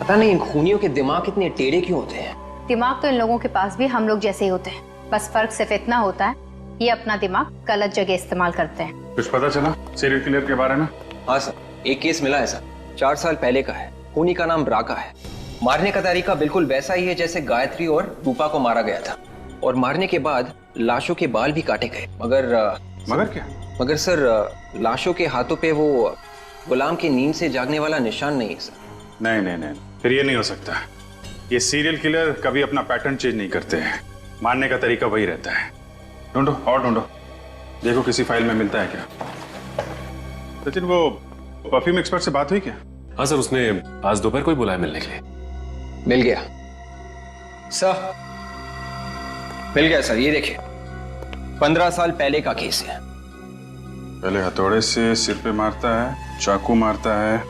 पता नहीं इन खूनियों के दिमाग इतने टेढ़े क्यों होते हैं। दिमाग तो इन लोगों के पास भी हम लोग जैसे ही होते हैं, बस फर्क सिर्फ इतना होता है, ये अपना दिमाग गलत जगह इस्तेमाल करते हैं। कुछ पता चला सीरियल किलर के बारे में? हाँ सर, एक केस मिला है सर, 4 साल पहले का है। खूनी का नाम राका है। मारने का तरीका बिल्कुल वैसा ही है जैसे गायत्री और रूपा को मारा गया था, और मारने के बाद लाशों के बाल भी काटे गए। मगर क्या? मगर सर, लाशों के हाथों पे वो गुलाम की नींद से जागने वाला निशान नहीं है सर। नहीं, फिर ये नहीं हो सकता। ये सीरियल किलर कभी अपना पैटर्न चेंज नहीं करते हैं, मारने का तरीका वही रहता है। ढूंढो और ढूंढो, देखो किसी फाइल में मिलता है क्या। सचिन, वो परफ्यूम एक्सपर्ट से बात हुई क्या? हाँ सर, उसने आज दोपहर को ही बुलाया मिलने के लिए। मिल गया सर। मिल गया सर, ये देखिए 15 साल पहले का केस है। पहले हथौड़े से सिर पे मारता है, चाकू मारता है,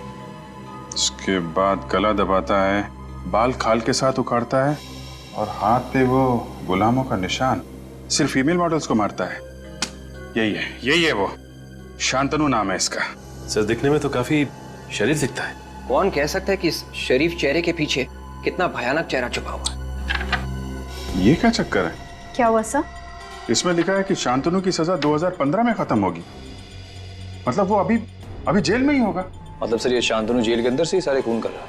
उसके बाद गला दबाता है, बाल खाल के साथ उखाड़ता है और हाथ पे वो गुलामों का निशान सिर्फ फीमेल मॉडल्स को मारता है। यही है वो। शांतनु नाम है इसका। सर दिखने में तो काफी शरीफ दिखता है। कौन कह सकता है कि इस शरीफ चेहरे के पीछे कितना भयानक चेहरा छुपा हुआ है? ये क्या चक्कर है? क्या हुआ सर? इसमें लिखा है कि शांतनु की सजा 2015 में खत्म होगी। मतलब वो अभी जेल में ही होगा। मतलब सर ये शांतनु जेल के अंदर से ही सारे खून कर रहा है?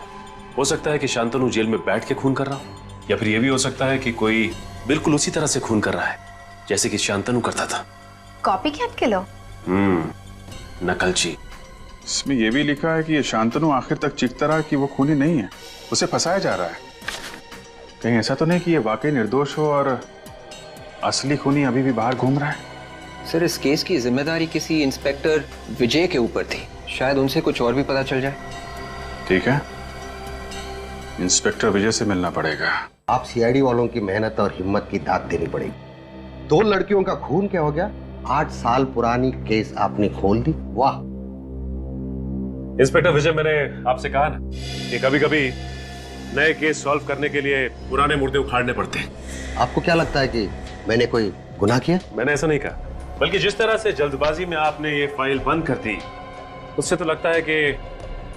हो सकता है कि शांतनु जेल में बैठ के खून कर रहा हो, या फिर यह भी हो सकता है कि कोई बिल्कुल उसी तरह से खून कर रहा है जैसे कि शांतनु करता था। Copy cat killer. नकलची। इसमें यह भी लिखा है कि ये शांतनु आखिर तक चीखता रहा कि वो खूनी नहीं है, उसे फंसाया जा रहा है। कहीं ऐसा तो नहीं कि ये वाकई निर्दोष हो और असली खूनी अभी भी बाहर घूम रहा है? सर इस केस की जिम्मेदारी किसी इंस्पेक्टर विजय के ऊपर थी, शायद उनसे कुछ और भी पता चल जाए। ठीक है, इंस्पेक्टर विजय से मिलना पड़ेगा। आप सीआईडी वालों की मेहनत और हिम्मत की दाद देनी पड़ेगी। 2 लड़कियों का खून क्या हो गया? 8 साल पुरानी केस आपने खोल दी। वाह इंस्पेक्टर विजय, मैंने आपसे कहा ना कि कभी कभी नए केस सॉल्व करने के लिए पुराने मुर्दे उखाड़ने पड़ते हैं। आपको क्या लगता है कि मैंने कोई गुनाह किया? मैंने ऐसा नहीं कहा, बल्कि जिस तरह से जल्दबाजी में आपने ये फाइल बंद कर दी, उससे तो लगता है कि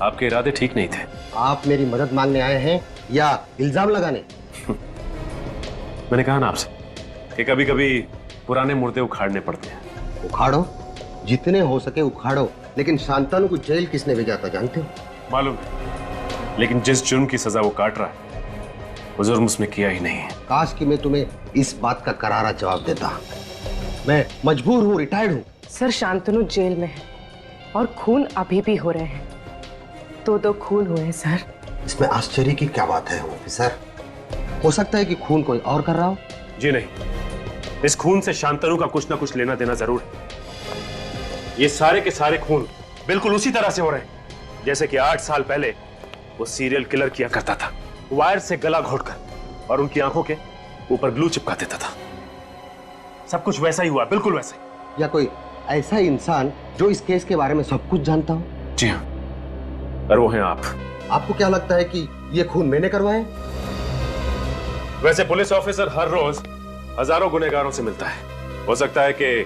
आपके इरादे ठीक नहीं थे। आप मेरी मदद मांगने आए हैं या इल्जाम लगाने? मैंने कहा ना आपसे कि कभी कभी पुराने मुर्दे उखाड़ने पड़ते हैं। उखाड़ो, जितने हो सके उखाड़ो, लेकिन शांतनु को जेल किसने भेजा था जानते हो? मालूम है, लेकिन जिस जुर्म की सजा वो काट रहा है वो जुर्म उसने किया ही नहीं है। काश कि मैं तुम्हें इस बात का करारा जवाब देता। मैं मजबूर हूँ, रिटायर्ड हूँ। सर शांतनु जेल में है और खून अभी भी हो रहे हैं। 2 खून हुए हैं सर। इसमें आश्चर्य की क्या बात है ऑफिसर? हो सकता है कि खून कोई और कर रहा हो। जी नहीं, इस खून से शांतनु का कुछ ना कुछ लेना देना जरूर है। ये सारे के सारे खून बिल्कुल उसी तरह से हो रहे हैं जैसे कि 8 साल पहले वो सीरियल किलर किया करता था, वायर से गला घोटकर और उनकी आंखों के ऊपर ग्लू चिपका देता था। सब कुछ वैसा ही हुआ, बिल्कुल वैसा ही। या कोई ऐसा इंसान जो इस केस के बारे में सब कुछ जानता हो? जी हाँ, और वो हैं आप। आपको क्या लगता है कि ये खून मैंने करवाए? वैसे पुलिस ऑफिसर हर रोज हजारों गुनहगारों से मिलता है। हो सकता है कि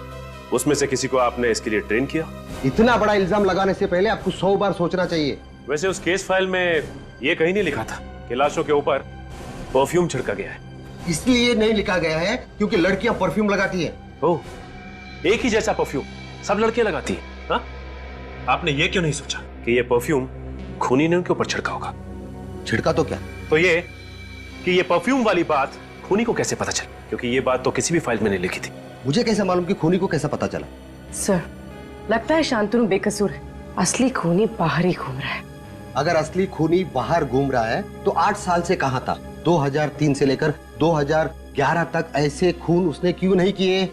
उसमें से किसी को आपने इसके लिए ट्रेन किया। इतना बड़ा इल्जाम लगाने से पहले आपको 100 बार सोचना चाहिए। वैसे उस केस फाइल में ये कहीं नहीं लिखा था कि लाशों के ऊपर परफ्यूम छिड़का गया है। इसलिए नहीं लिखा गया है क्योंकि लड़कियां परफ्यूम लगाती है। ओह, एक ही जैसा परफ्यूम सब लड़कियां लगाती है। हाँ? आपने ये क्यों नहीं सोचा कि ये परफ्यूम खूनी ने उनके ऊपर छिड़का होगा? छिड़का तो क्या? तो ये कि ये परफ्यूम वाली बात खूनी को कैसे पता चली? क्योंकि ये बात तो किसी भी फाइल में नहीं लिखी थी। मुझे कैसे मालूम कि खूनी को कैसा पता चला? सर लगता है शांतनु बेकसूर है, असली खूनी बाहर ही घूम रहा है। अगर असली खूनी बाहर घूम रहा है तो 8 साल से कहां था? 2003 से लेकर 2011 तक ऐसे खून उसने क्यों नहीं किए?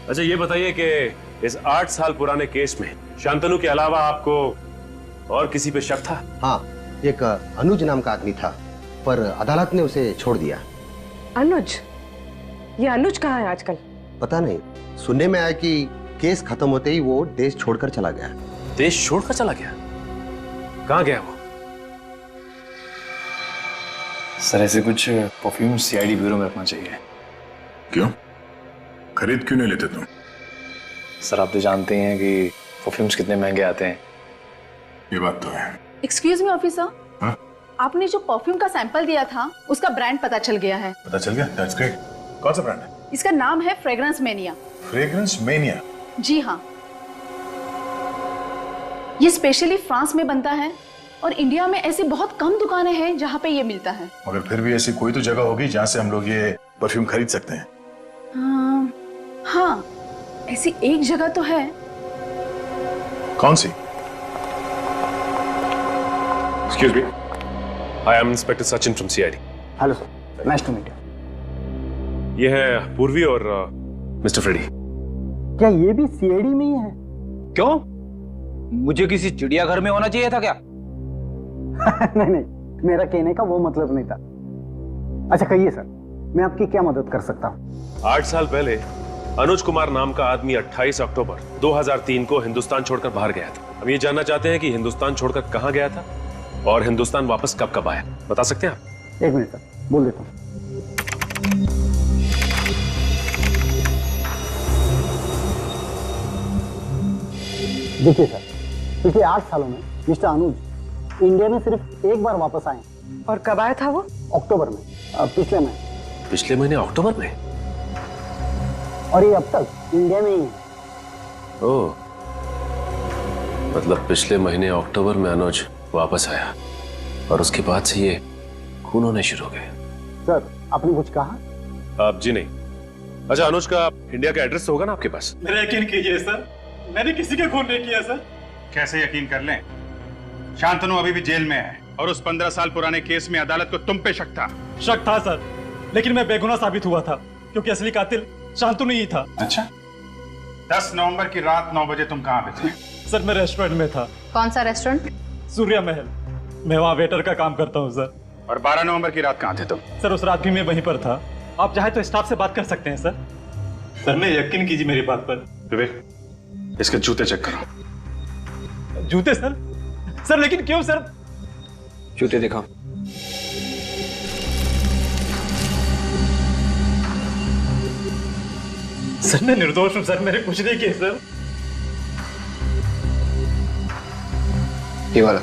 अच्छा ये बताइए कि इस 8 साल पुराने केस में शांतनु के अलावा आपको और किसी पे शक था? हाँ, एक अनुज नाम का आदमी था, पर अदालत ने उसे छोड़ दिया। अनुज? ये अनुज कहाँ है आजकल? पता नहीं, सुनने में आया कि केस खत्म होते ही वो देश छोड़कर चला गया। देश छोड़कर चला गया? कहाँ गया वो? सर ऐसे कुछ परफ्यूम सीआईडी ब्यूरो में रखना चाहिए। क्यों? खरीद क्यों नहीं लेते तुम? सर आप तो जानते हैं कि परफ्यूम्स कितने महंगे आते हैं। ये बात तो है। एक्सक्यूज मी ऑफिसर, हाँ? आपने जो परफ्यूम का सैंपल दिया था उसका ब्रांड पता चल गया है। पता चल गया? That's great. कौन सा ब्रांड है? इसका नाम है फ्रेग्रेंस मेनिया। Fragrance mania? जी हाँ, ये स्पेशली फ्रांस में बनता है और इंडिया में ऐसी बहुत कम दुकानें हैं जहाँ पे ये मिलता है। मगर फिर भी ऐसी कोई तो जगह होगी जहाँ से हम लोग ये परफ्यूम खरीद सकते हैं। हाँ, ऐसी एक जगह तो है। कौन सी? Excuse me. I am Inspector Sachin from CID. Hello sir, nice to meet you. ये है पूर्वी और मिस्टर फ्रेडी। क्या ये भी सीआईडी में ही है? क्यों? मुझे किसी चिड़ियाघर में होना चाहिए था क्या? नहीं, मेरा कहने का वो मतलब नहीं था। अच्छा कहिए सर, मैं आपकी क्या मदद कर सकता हूँ? 8 साल पहले अनुज कुमार नाम का आदमी 28 अक्टूबर 2003 को हिंदुस्तान छोड़कर बाहर गया था। हम ये जानना चाहते हैं कि हिंदुस्तान छोड़कर कहां गया था और हिंदुस्तान वापस कब कब आया। बता सकते हैं आप? 1 मिनट सर, बोल देता हूँ। देखिए सर, पिछले 8 सालों में मिस्टर अनुज इंडिया में सिर्फ एक बार वापस आए। और कब आया था वो? अक्टूबर में, पिछले महीने। पिछले महीने अक्टूबर में? और ये अब तक इंडिया में ही है। ओह, मतलब पिछले महीने अक्टूबर में अनुज वापस आया और उसके बाद से ये खून होने शुरू हो गए। सर, आपने कुछ कहा? आप जी नहीं। अच्छा, अनुज का इंडिया का एड्रेस तो होगा ना आपके पास? मेरा यकीन कीजिए सर, मैंने किसी का खून नहीं किया सर। कैसे यकीन कर लें? शांतनु अभी भी जेल में है और उस 15 साल पुराने केस में अदालत को तुम पे शक था। शक था सर, लेकिन मैं बेगुनाह साबित हुआ था क्योंकि असली कातिल शांतनु ही था। अच्छा, 10 नवंबर की रात 9 बजे तुम कहाँ पे थे? सर, मैं रेस्टोरेंट में था। कौन सा रेस्टोरेंट? सूर्या महल। मैं वहाँ वेटर का काम करता हूँ सर। और 12 नवंबर की रात कहाँ थे तुम? सर, उस रात भी मैं वहीं पर था। आप चाहे तो स्टाफ से बात कर सकते हैं सर। सर, मैं यकीन कीजिए मेरी बात पर। विवेक, इसके जूते चेक करो। जूते सर? सर लेकिन क्यों सर? जूते दिखाओ। सर, मैं निर्दोष हूं सर, मैंने कुछ नहीं किया सर। ये वाला।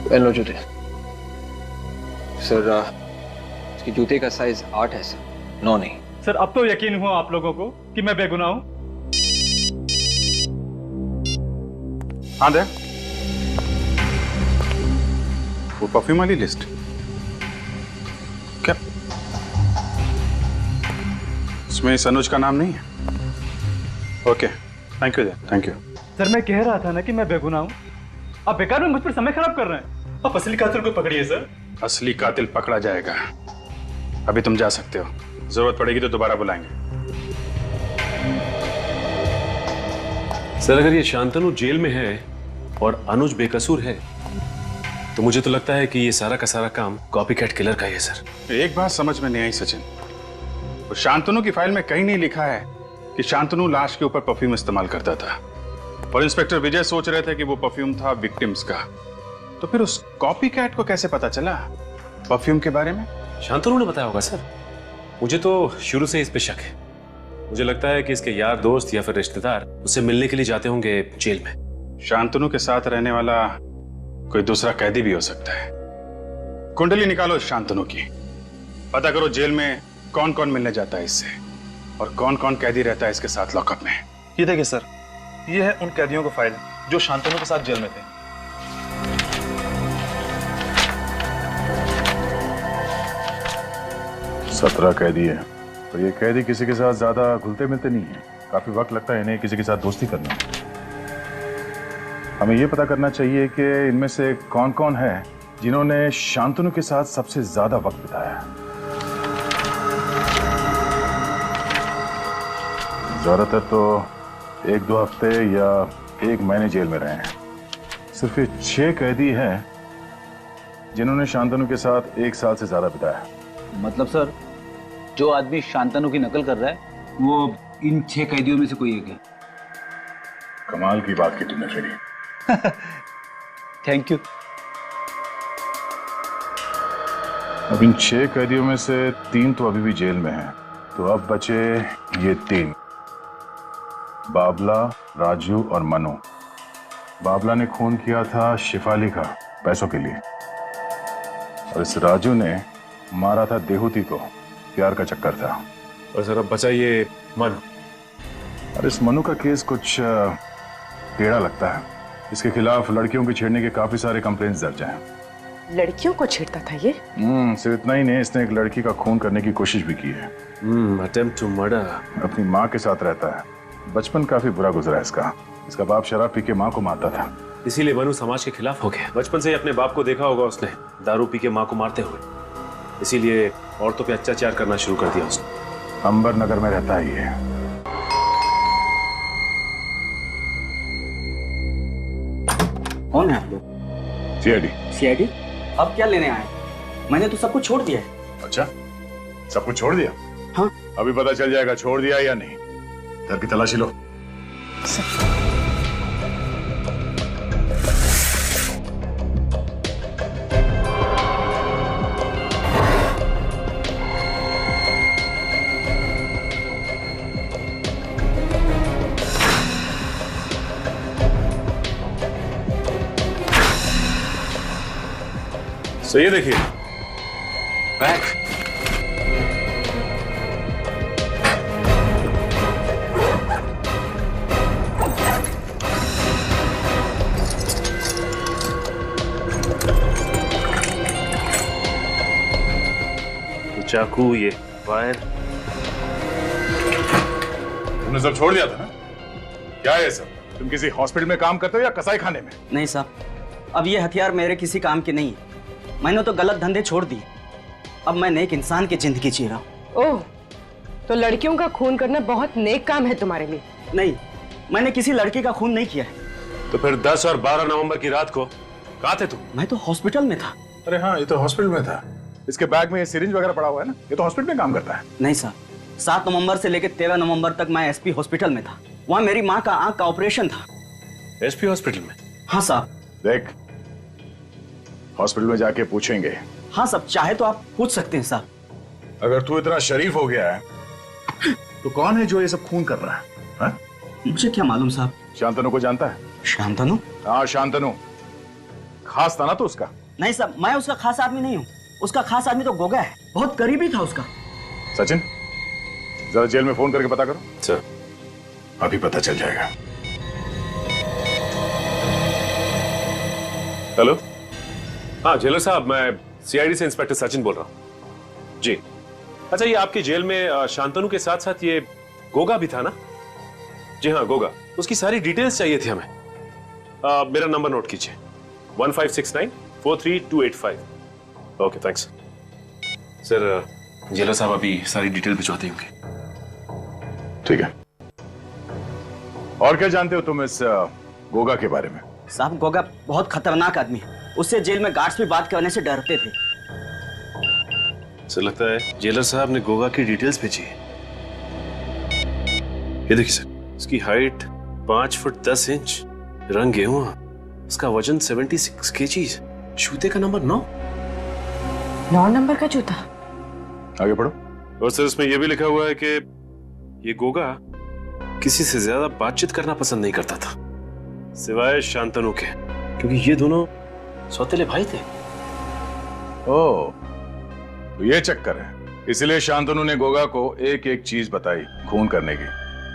पहन लो जूते। सर, इसकी जूते का साइज 8 है सर, 9 नहीं। सर, अब तो यकीन हुआ आप लोगों को कि मैं बेगुनाह हूं। हाँ दे वो परफ्यूम वाली लिस्ट। क्या इसमें इस अनुज का नाम नहीं है? Okay, thank you, thank you. Sir, मैं कह रहा था ना कि मैं बेगुनाह हूं। आप बेकार में मुझ पर समय खराब कर रहे हैं। आप असली कातिल को पकड़िए सर। असली कातिल पकड़ा जाएगा। अभी तुम जा सकते हो, जरूरत पड़ेगी तो दोबारा बुलाएंगे। सर, अगर ये शांतनु जेल में है और अनुज बेकसूर है तो मुझे तो लगता है कि ये सारा का सारा काम कॉपीकैट किलर का ही है सर। एक बात समझ में नहीं आई सचिन, तो शांतनु की फाइल में कहीं नहीं लिखा है कि शांतनु लाश के ऊपर परफ्यूम इस्तेमाल करता था और इंस्पेक्टर विजय सोच रहे थे कि वो परफ्यूम था विक्टिम्स का। तो फिर उस कॉपीकैट को कैसे पता चला परफ्यूम के बारे में? शांतनु ने बताया होगा सर। मुझे तो शुरू से इस पे शक है। मुझे लगता है कि इसके यार दोस्त या फिर रिश्तेदार उससे मिलने के लिए जाते होंगे जेल में। शांतनु के साथ रहने वाला कोई दूसरा कैदी भी हो सकता है। कुंडली निकालो शांतनु की, पता करो जेल में कौन कौन मिलने जाता है इससे और कौन कौन कैदी रहता है इसके साथ लॉकअप में। ये देखिए सर, ये है उन कैदियों का फाइल जो शांतनु के साथ जेल में थे। सत्रह कैदी है और ये कैदी किसी के साथ ज्यादा घुलते मिलते नहीं है। काफी वक्त लगता है इन्हें किसी के साथ दोस्ती करने में। हमें ये पता करना चाहिए कि इनमें से कौन कौन है जिन्होंने शांतनु के साथ सबसे ज्यादा वक्त बिताया। ज्यादातर तो 1-2 हफ्ते या 1 महीने जेल में रहे हैं। सिर्फ 6 कैदी हैं जिन्होंने शांतनु के साथ 1 साल से ज्यादा बिताया। मतलब सर, जो आदमी शांतनु की नकल कर रहा है वो इन 6 कैदियों में से कोई एक है। कमाल की बात की तुमने फेरी। Thank you. अब इन 6 कैदियों में से 3 तो अभी भी जेल में हैं, तो अब बचे ये 3, बाबला, राजू और मनु। बाबला ने खून किया था शिफाली का पैसों के लिए और इस राजू ने मारा था देहूती को, प्यार का चक्कर था। और सर अब बचा ये मनु। और इस मनु का केस कुछ टेढ़ा लगता है। इसके खिलाफ लड़कियों के छेड़ने के काफी सारे कंप्लेंट्स दर्ज हैं। लड़कियों को छेड़ता था ये? सिर्फ इतना ही नहीं, इसने एक लड़की का खून करने की कोशिश भी की है। Attempt to murder. अपनी माँ के साथ रहता है। बचपन काफी बुरा गुजरा है इसका। इसका बाप शराब पी के माँ को मारता था, इसीलिए मनु समाज के खिलाफ हो गया। बचपन से ही अपने बाप को देखा होगा उसने दारू पी के माँ को मारते हुए, इसीलिए औरतों पे अत्याचार करना शुरू कर दिया उसने। अंबर नगर में रहता है ये। कौन है आप लोग? सीआईडी। सीआईडी? अब क्या लेने आए? मैंने तो सब कुछ छोड़ दिया है। अच्छा, सब कुछ छोड़ दिया? हाँ। अभी पता चल जाएगा छोड़ दिया या नहीं। घर की तलाशी लो। तो ये देखिए बैग। चाकू, ये वायर। तुमने सब छोड़ दिया था ना? क्या है सब? तुम किसी हॉस्पिटल में काम करते हो या कसाई खाने में? नहीं साहब, अब ये हथियार मेरे किसी काम के नहीं है। मैंने तो गलत धंधे छोड़ दिए। अब मैं नेक इंसान की जिंदगी जी रहा हूँ। ओह, तो लड़कियों का खून करना बहुत नेक काम है तुम्हारे लिए? नहीं, मैंने किसी लड़की का खून नहीं किया है। तो फिर 10 और 12 नवंबर की रात को कहाँ थे तुम? मैं तो हॉस्पिटल में था। अरे हाँ, ये तो हॉस्पिटल में था। इसके बैग में ये सिरिंज वगैरह पड़ा हुआ है ना, ये तो हॉस्पिटल में काम करता है। नहीं साहब, 7 नवंबर से लेकर 13 नवंबर तक मैं एसपी हॉस्पिटल में था। वहाँ मेरी माँ का आंख का ऑपरेशन था। एसपी हॉस्पिटल में? हाँ साहब। देख, हॉस्पिटल में जाके पूछेंगे। हाँ साहब, चाहे तो आप पूछ सकते हैं साहब। अगर तू इतना शरीफ हो गया है तो कौन है जो ये सब खून कर रहा है? हा? मुझे क्या मालूम साहब। शांतनु को जानता है? शांतनु? हाँ, शांतनु। खास था ना तो उसका? नहीं साहब, मैं उसका खास आदमी नहीं हूँ। उसका खास आदमी तो गोगा है, बहुत करीबी था उसका। सचिन, जरा जेल में फोन करके पता करो। सर। अभी पता चल जाएगा। हेलो। हाँ जेलर साहब, मैं सीआईडी से इंस्पेक्टर सचिन बोल रहा हूँ जी। अच्छा, ये आपकी जेल में शांतनु के साथ साथ ये गोगा भी था ना? जी हाँ, गोगा। उसकी सारी डिटेल्स चाहिए थी हमें। मेरा नंबर नोट कीजिए, 1569-43285। Okay, thanks. सर, जेलर साहब अभी सारी डिटेल भिजवाते होंगे। ठीक है। और क्या जानते हो तुम इस गोगा के बारे में? साहब, गोगा बहुत खतरनाक आदमी है। उससे जेल में गार्ड्स भी बात करने से डरते थे। सर, लगता है जेलर साहब ने गोगा की डिटेल्स भेजी है। ये देखिए सर, इसकी हाइट 5 फुट 10 इंच, रंग गेहूं, इसका वजन 76 केजी, जूते का नंबर 9 नंबर का जूता। आगे पढ़ो। और सर, इसमें यह भी लिखा हुआ है कि ये गोगा किसी से ज्यादा बातचीत करना पसंद नहीं करता था सिवाय शांतनु के, क्योंकि ये दोनों सौतेले भाई थे। ओह, तो ये चक्कर है। इसलिए शांतनु ने गोगा को एक एक चीज बताई खून करने की,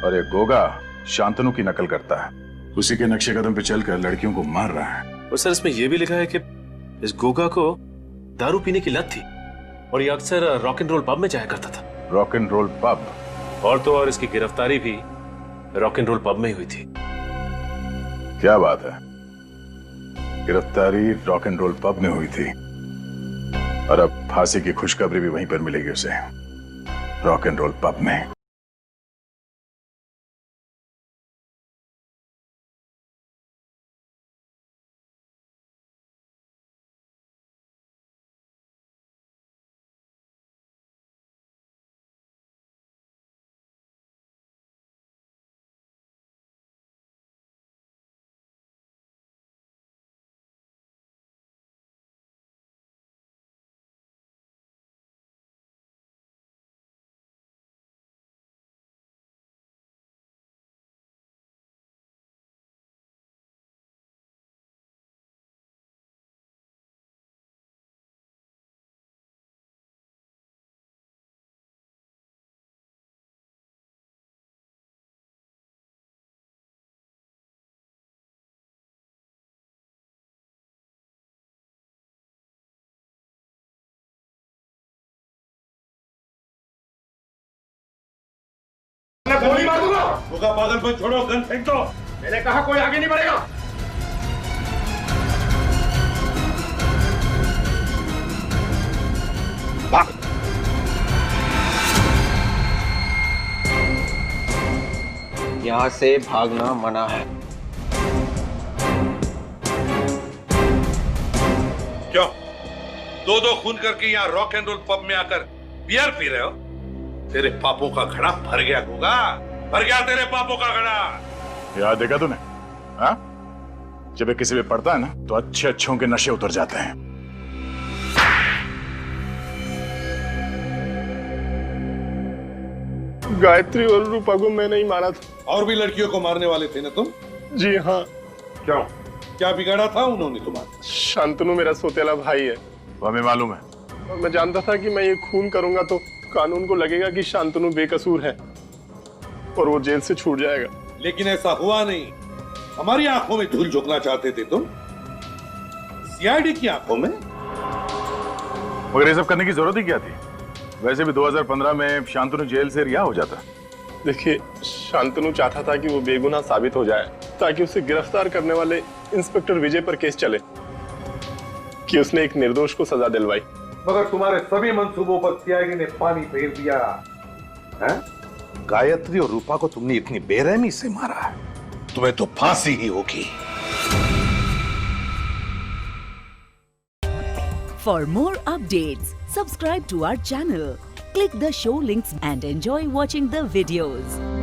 और ये गोगा शांतनु की नकल करता है। उसी के नक्शे कदम पे चलकर लड़कियों को मार रहा है। और सर, इसमें यह भी लिखा है कि इस गोगा को दारू पीने की लत थी और ये अक्सर रॉक एंड रोल पब में जाया करता था। Rock and roll pub? और तो और इसकी गिरफ्तारी भी रॉक एंड रोल पब में ही हुई थी। क्या बात है, गिरफ्तारी रॉक एंड रोल पब में हुई थी और अब फांसी की खुशखबरी भी वहीं पर मिलेगी उसे, रॉक एंड रोल पब में। गोली मार दूंगा। गोगा पागलपन छोड़ो, गन फेंक दो। मैंने कहा कोई आगे नहीं बढ़ेगा। भाग। यहां से भागना मना है। क्यों? दो खून करके यहाँ रॉक एंड रोल पब में आकर बियर पी रहे हो? तेरे पापों का घड़ा भर गया होगा, भर गया तेरे पापों का घड़ा। याद देखा तूने? हाँ? जब ये किसी पे पड़ता है ना तो अच्छे अच्छों के नशे उतर जाते हैं। गायत्री और रूपा को मैंने ही मारा था। और भी लड़कियों को मारने वाले थे ना तुम? जी हाँ। क्यों? क्या बिगाड़ा था उन्होंने तुम्हारा? शांतनु मेरा सोतेला भाई है। हमें मालूम है। और मैं जानता था कि मैं ये खून करूंगा तो कानून को लगेगा कि शांतनु बेकसूर है और वो जेल से छूट जाएगा। लेकिन ऐसा हुआ नहीं। हमारी आंखों में धूल झोंकना चाहते थे तुम, सीआईडी की आंखों में। मगर ये सब करने की जरूरत ही क्या थी? वैसे भी 2015 में शांतनु जेल से रिहा हो जाता। देखिए, शांतनु चाहता था कि वो बेगुनाह साबित हो जाए ताकि उसे गिरफ्तार करने वाले इंस्पेक्टर विजय पर केस चले कि उसने एक निर्दोष को सजा दिलवाई। मगर तुम्हारे सभी मंसूबों पर सीआईडी ने पानी फेर दिया है? गायत्री और रूपा को तुमने इतनी बेरहमी से मारा है, तुम्हें तो फांसी ही होगी। For more updates, subscribe to our channel, click the show links and enjoy watching the videos.